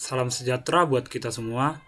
Salam sejahtera buat kita semua.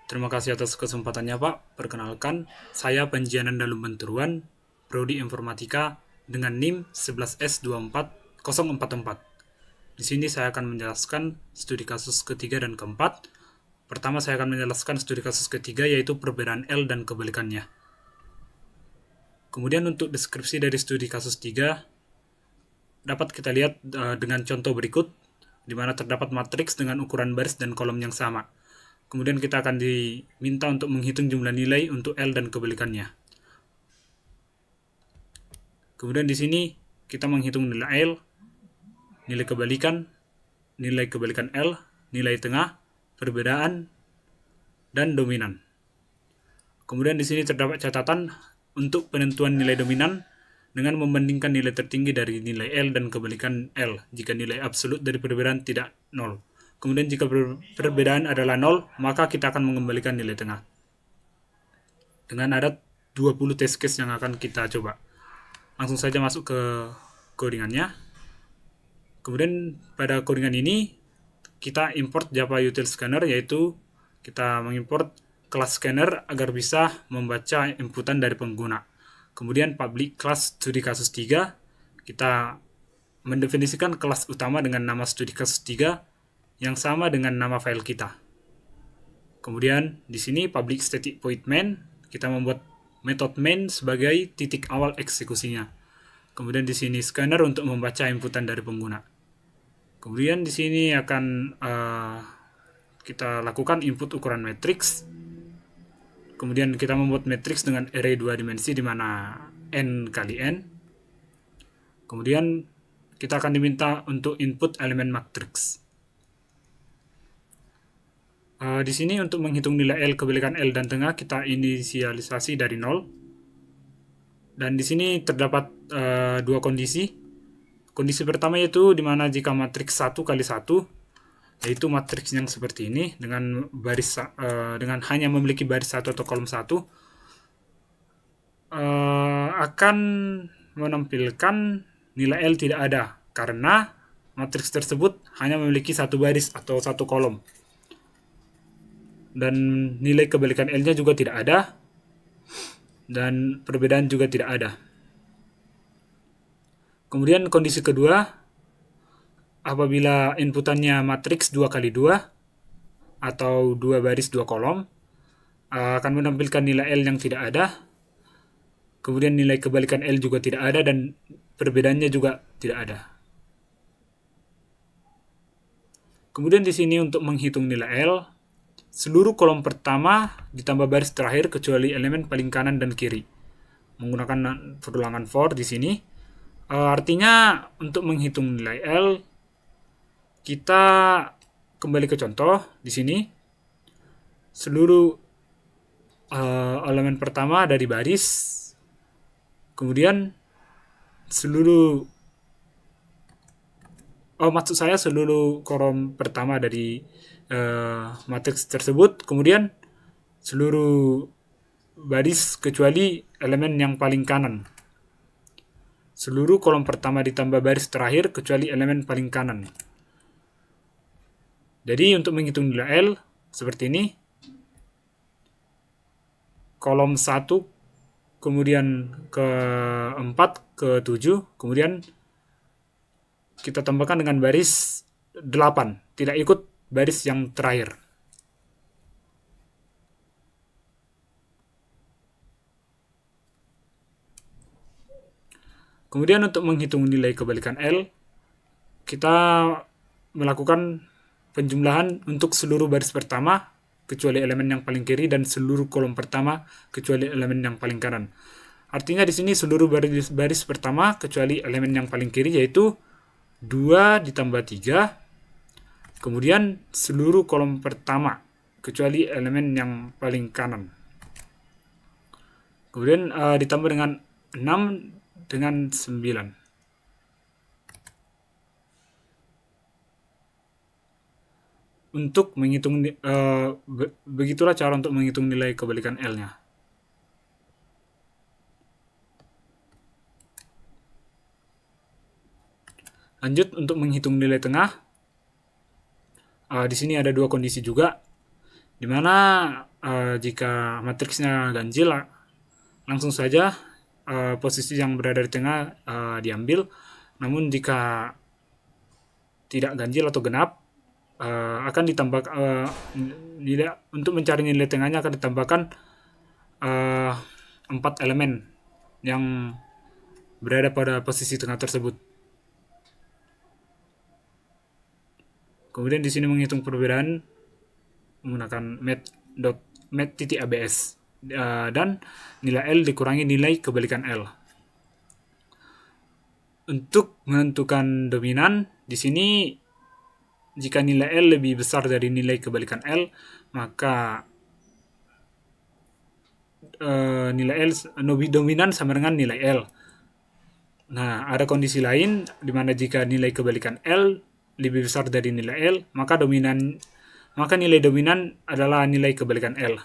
Terima kasih atas kesempatannya, Pak. Perkenalkan, saya Panjianan Dalu Benturuan, Prodi Informatika dengan NIM 11S24044. Di sini saya akan menjelaskan studi kasus ketiga dan keempat. Pertama, saya akan menjelaskan studi kasus ketiga, yaitu perbedaan L dan kebalikannya. Kemudian untuk deskripsi dari studi kasus 3 dapat kita lihat dengan contoh berikut, di mana terdapat matriks dengan ukuran baris dan kolom yang sama. Kemudian kita akan diminta untuk menghitung jumlah nilai untuk L dan kebalikannya. Kemudian di sini kita menghitung nilai L, nilai kebalikan L, nilai tengah, perbedaan, dan dominan. Kemudian di sini terdapat catatan untuk penentuan nilai dominan dengan membandingkan nilai tertinggi dari nilai L dan kebalikan L jika nilai absolut dari perbedaan tidak 0. Kemudian jika perbedaan adalah 0, maka kita akan mengembalikan nilai tengah. Dengan ada 20 test case yang akan kita coba. Langsung saja masuk ke codingannya. Kemudian pada codingan ini kita import Java Util Scanner, yaitu kita mengimport kelas scanner agar bisa membaca inputan dari pengguna. Kemudian public class studi kasus 3, kita mendefinisikan kelas utama dengan nama studi kasus 3 yang sama dengan nama file kita. Kemudian di sini public static void main, kita membuat metode main sebagai titik awal eksekusinya. Kemudian di sini scanner untuk membaca inputan dari pengguna. Kemudian di sini akan kita lakukan input ukuran matriks. Kemudian kita membuat matriks dengan array 2 dimensi di mana n kali n. Kemudian kita akan diminta untuk input elemen matriks. Di sini untuk menghitung nilai L, kebalikan L dan tengah, kita inisialisasi dari 0. Dan di sini terdapat dua kondisi. Kondisi pertama yaitu di mana jika matriks 1 kali 1, yaitu matriks yang seperti ini dengan baris dengan hanya memiliki baris 1 atau kolom 1, akan menampilkan nilai L tidak ada karena matriks tersebut hanya memiliki satu baris atau satu kolom. Dan nilai kebalikan L-nya juga tidak ada, dan perbedaan juga tidak ada. Kemudian kondisi kedua, apabila inputannya matriks 2 kali 2 atau 2 baris 2 kolom, akan menampilkan nilai L yang tidak ada. Kemudian nilai kebalikan L juga tidak ada dan perbedaannya juga tidak ada. Kemudian di sini untuk menghitung nilai L, seluruh kolom pertama ditambah baris terakhir kecuali elemen paling kanan dan kiri. Menggunakan perulangan for di sini. Artinya untuk menghitung nilai L, kita kembali ke contoh di sini. Seluruh elemen pertama dari baris, kemudian seluruh kolom pertama dari matriks tersebut, kemudian seluruh baris kecuali elemen yang paling kanan. Seluruh kolom pertama ditambah baris terakhir kecuali elemen paling kanan. Jadi untuk menghitung nilai L seperti ini. Kolom 1, kemudian ke 4, ke 7, kemudian kita tambahkan dengan baris 8, tidak ikut baris yang terakhir. Kemudian untuk menghitung nilai kebalikan L, kita melakukan penjumlahan untuk seluruh baris pertama kecuali elemen yang paling kiri dan seluruh kolom pertama kecuali elemen yang paling kanan. Artinya di sini seluruh baris pertama kecuali elemen yang paling kiri, yaitu 2 ditambah 3. Kemudian seluruh kolom pertama kecuali elemen yang paling kanan. Kemudian ditambah dengan 6 dengan 9. Untuk menghitung begitulah cara untuk menghitung nilai kebalikan L-nya. Lanjut untuk menghitung nilai tengah. di sini ada dua kondisi juga, di mana jika matriksnya ganjil, langsung saja posisi yang berada di tengah diambil. Namun jika tidak ganjil atau genap, akan ditambah nilai, untuk mencari nilai tengahnya akan ditambahkan 4 elemen yang berada pada posisi tengah tersebut. Kemudian di sini menghitung perbedaan menggunakan met.abs dan nilai L dikurangi nilai kebalikan L. Untuk menentukan dominan, di sini jika nilai L lebih besar dari nilai kebalikan L, maka nilai L dominan sama dengan nilai L. Nah, ada kondisi lain di mana jika nilai kebalikan L lebih besar dari nilai L, maka nilai dominan adalah nilai kebalikan L.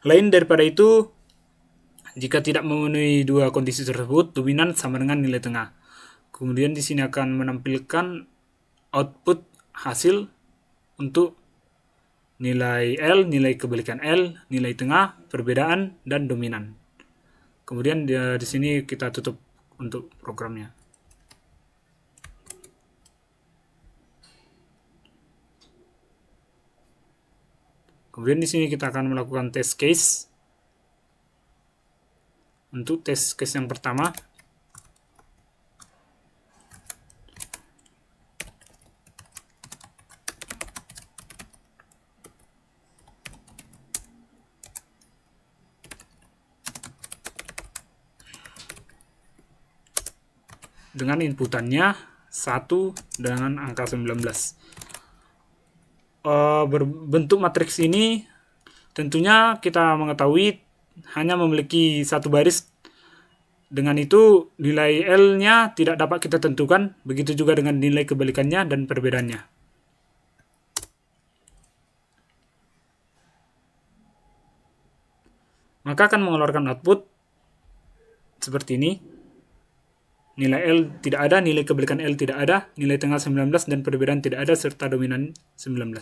Lain daripada itu, jika tidak memenuhi dua kondisi tersebut, dominan sama dengan nilai tengah. Kemudian di sini akan menampilkan output hasil untuk nilai L, nilai kebalikan L, nilai tengah, perbedaan, dan dominan. Kemudian di sini kita tutup untuk programnya. Kemudian di sini kita akan melakukan test case. Untuk test case yang pertama, dengan inputannya 1 dengan angka 19. Berbentuk matriks ini tentunya kita mengetahui hanya memiliki satu baris. Dengan itu nilai L-nya tidak dapat kita tentukan, begitu juga dengan nilai kebalikannya dan perbedaannya. Maka akan mengeluarkan output seperti ini. Nilai L tidak ada, nilai kebalikan L tidak ada, nilai tengah 19 dan perbedaan tidak ada, serta dominan 19.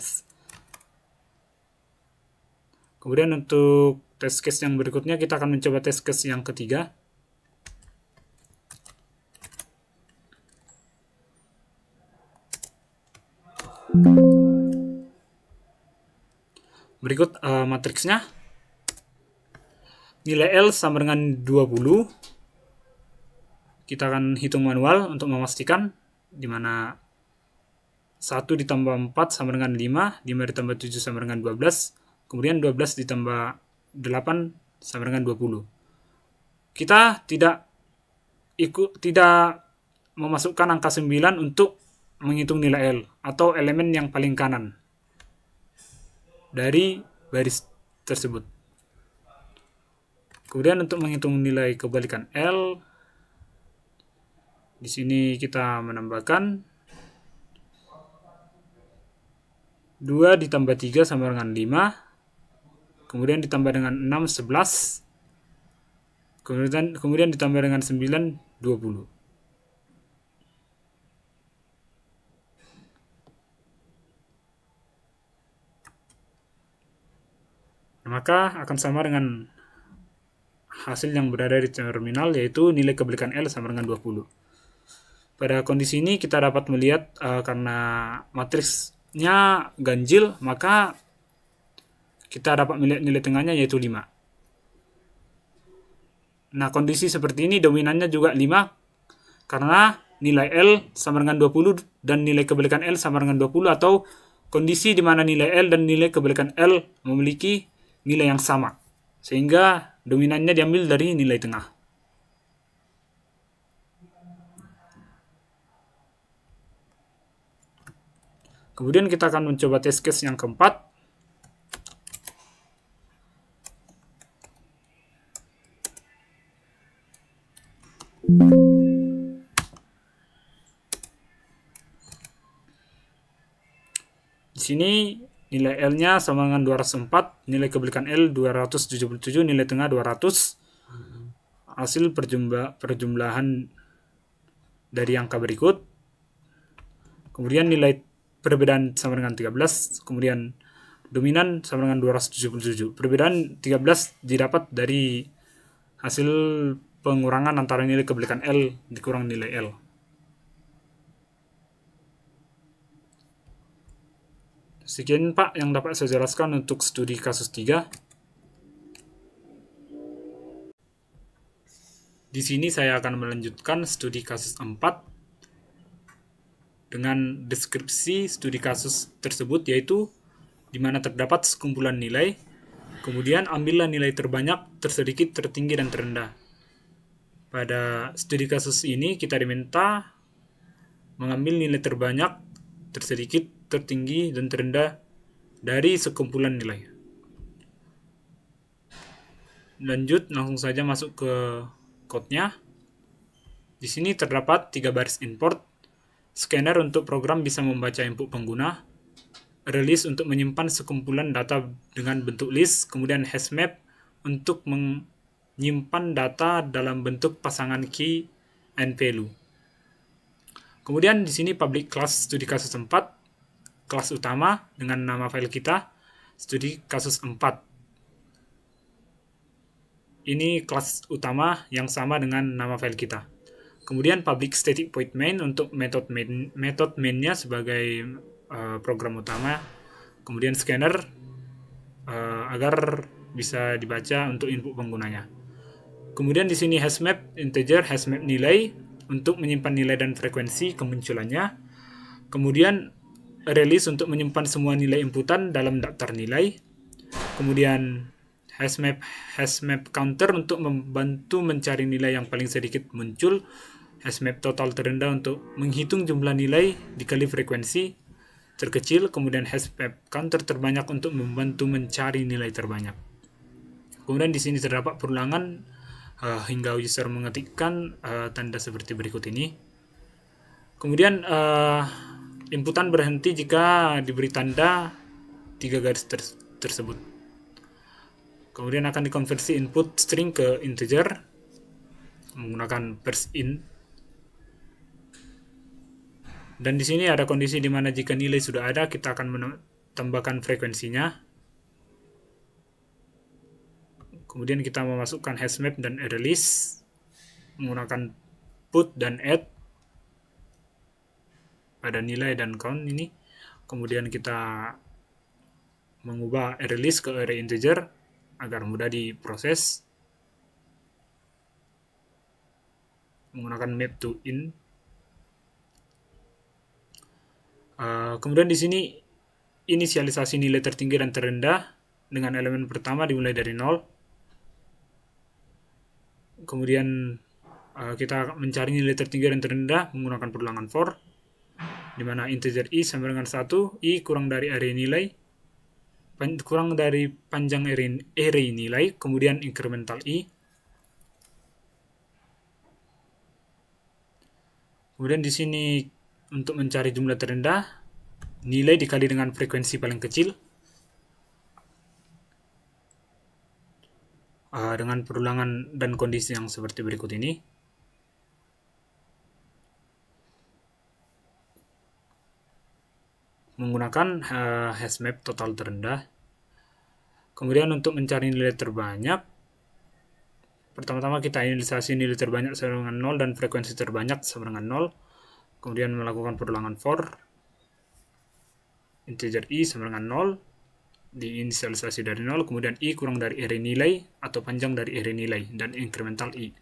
Kemudian untuk test case yang berikutnya, kita akan mencoba test case yang ketiga. Berikut matriksnya. Nilai L sama dengan 20. Kita akan hitung manual untuk memastikan, di mana 1 ditambah 4 sama dengan 5, 5 ditambah 7 sama dengan 12, kemudian 12 ditambah 8 sama dengan 20. Kita tidak memasukkan angka 9 untuk menghitung nilai L atau elemen yang paling kanan dari baris tersebut. Kemudian untuk menghitung nilai kebalikan L, di sini kita menambahkan 2 ditambah 3 sama dengan 5, kemudian ditambah dengan 6, 11, kemudian ditambah dengan 9, 20. Maka akan sama dengan hasil yang berada di terminal, yaitu nilai kebalikan L sama dengan 20. Pada kondisi ini kita dapat melihat karena matriksnya ganjil, maka kita dapat melihat nilai tengahnya yaitu 5. Nah, kondisi seperti ini dominannya juga 5 karena nilai L sama dengan 20 dan nilai kebalikan L sama dengan 20, atau kondisi di mana nilai L dan nilai kebalikan L memiliki nilai yang sama, sehingga dominannya diambil dari nilai tengah. Kemudian kita akan mencoba test case yang keempat. Di sini nilai L-nya sama dengan 204, nilai kebalikan L 277, nilai tengah 200. Hasil perjumlahan dari angka berikut. Kemudian nilai perbedaan sama dengan 13, kemudian dominan sama dengan 277. Perbedaan 13 didapat dari hasil pengurangan antara nilai kebalikan L dikurang nilai L. Sekian Pak yang dapat saya jelaskan untuk studi kasus 3. Di sini saya akan melanjutkan studi kasus 4 dengan deskripsi studi kasus tersebut, yaitu di mana terdapat sekumpulan nilai, kemudian ambillah nilai terbanyak, tersedikit, tertinggi, dan terendah. Pada studi kasus ini kita diminta mengambil nilai terbanyak, tersedikit, tertinggi, dan terendah dari sekumpulan nilai. Lanjut, langsung saja masuk ke code-nya. Di sini terdapat 3 baris import. Scanner untuk program bisa membaca input pengguna. Release untuk menyimpan sekumpulan data dengan bentuk list. Kemudian hashmap untuk menyimpan data dalam bentuk pasangan key and value. Kemudian di sini public class studi kasus 4, kelas utama dengan nama file kita, studi kasus 4. Ini kelas utama yang sama dengan nama file kita. Kemudian public static void main untuk metode mainnya sebagai program utama. Kemudian scanner agar bisa dibaca untuk input penggunanya. Kemudian di sini hashmap integer, hashmap nilai untuk menyimpan nilai dan frekuensi kemunculannya. Kemudian release untuk menyimpan semua nilai inputan dalam daftar nilai. Kemudian hashmap counter untuk membantu mencari nilai yang paling sedikit muncul. Hashmap total terendah untuk menghitung jumlah nilai dikali frekuensi terkecil. Kemudian hashmap counter terbanyak untuk membantu mencari nilai terbanyak. Kemudian di sini terdapat perulangan hingga user mengetikkan tanda seperti berikut ini. Kemudian inputan berhenti jika diberi tanda 3 garis tersebut. Kemudian akan dikonversi input string ke integer menggunakan parseInt. Dan di sini ada kondisi di mana jika nilai sudah ada, kita akan menambahkan frekuensinya. Kemudian kita memasukkan hashmap dan release menggunakan put dan add pada nilai dan count ini. Kemudian kita mengubah release ke array integer agar mudah diproses menggunakan map to int. Kemudian di sini inisialisasi nilai tertinggi dan terendah dengan elemen pertama dimulai dari 0. Kemudian kita mencari nilai tertinggi dan terendah menggunakan perulangan for, di mana integer i sama dengan 1, i kurang dari array nilai, kurang dari panjang array nilai, kemudian incremental i. Kemudian di sini untuk mencari jumlah terendah, nilai dikali dengan frekuensi paling kecil dengan perulangan dan kondisi yang seperti berikut ini. Menggunakan hashmap total terendah. Kemudian untuk mencari nilai terbanyak, pertama-tama kita inisialisasi nilai terbanyak sama dengan 0 dan frekuensi terbanyak sama dengan 0. Kemudian melakukan perulangan for, integer i sama dengan 0, diinisialisasi dari 0, kemudian i kurang dari array nilai atau panjang dari array nilai, dan incremental i.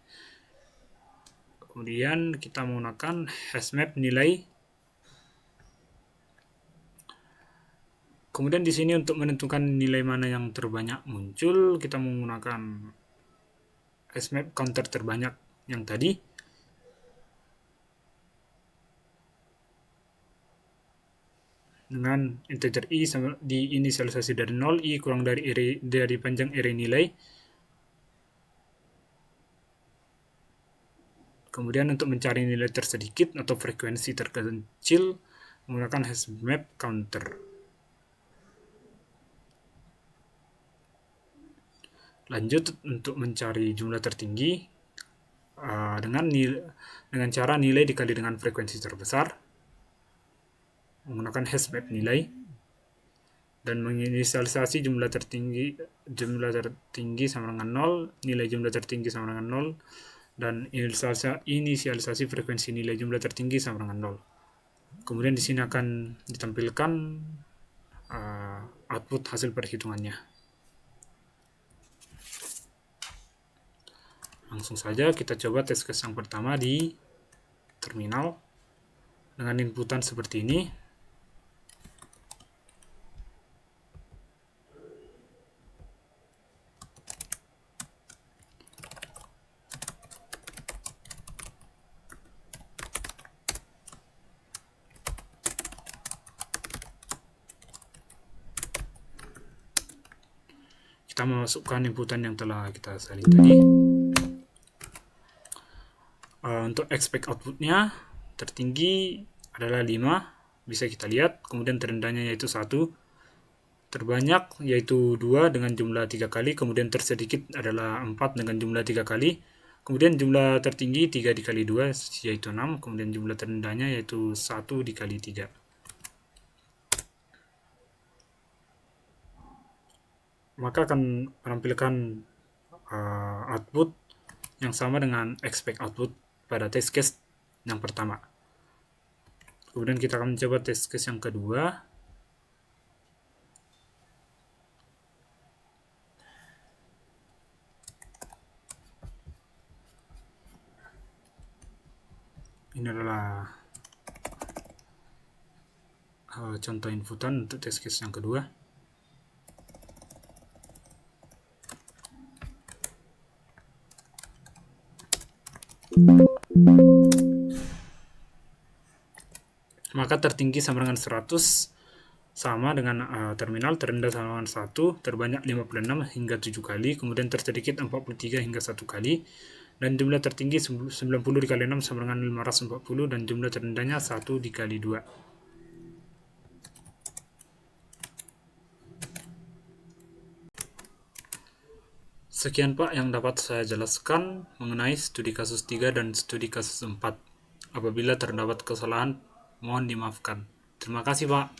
Kemudian kita menggunakan hashmap nilai. Kemudian di sini untuk menentukan nilai mana yang terbanyak muncul, kita menggunakan hashmap counter terbanyak yang tadi. Dengan integer i sama diinisialisasi dari 0, i kurang dari panjang array nilai. Kemudian untuk mencari nilai tersedikit atau frekuensi terkecil menggunakan hashmap counter. Lanjut untuk mencari jumlah tertinggi dengan cara nilai dikali dengan frekuensi terbesar. menggunakan hashmap nilai dan menginisialisasi jumlah tertinggi sama dengan 0, nilai jumlah tertinggi sama dengan 0, dan inisialisasi frekuensi nilai jumlah tertinggi sama dengan 0. Kemudian di sini akan ditampilkan output hasil perhitungannya. Langsung saja kita coba test case yang pertama di terminal dengan inputan seperti ini. Kita memasukkan inputan yang telah kita salin tadi. Untuk expect outputnya tertinggi adalah 5, bisa kita lihat, kemudian terendahnya yaitu 1, terbanyak yaitu 2 dengan jumlah 3 kali, kemudian tersedikit adalah 4 dengan jumlah 3 kali, kemudian jumlah tertinggi 3 dikali 2 yaitu 6, kemudian jumlah terendahnya yaitu 1 dikali 3. Maka akan menampilkan output yang sama dengan expect output pada test case yang pertama. Kemudian kita akan mencoba test case yang kedua. Ini adalah contoh inputan untuk test case yang kedua. Maka tertinggi sama dengan 100 sama dengan terminal, terendah sama dengan 1, terbanyak 56 hingga 7 kali, kemudian tersedikit 43 hingga 1 kali, dan jumlah tertinggi 90 dikali 6 sama dengan 540, dan jumlah terendahnya 1 dikali 2. Sekian Pak yang dapat saya jelaskan mengenai studi kasus 3 dan studi kasus 4. Apabila terdapat kesalahan, mohon dimaafkan. Terima kasih Pak.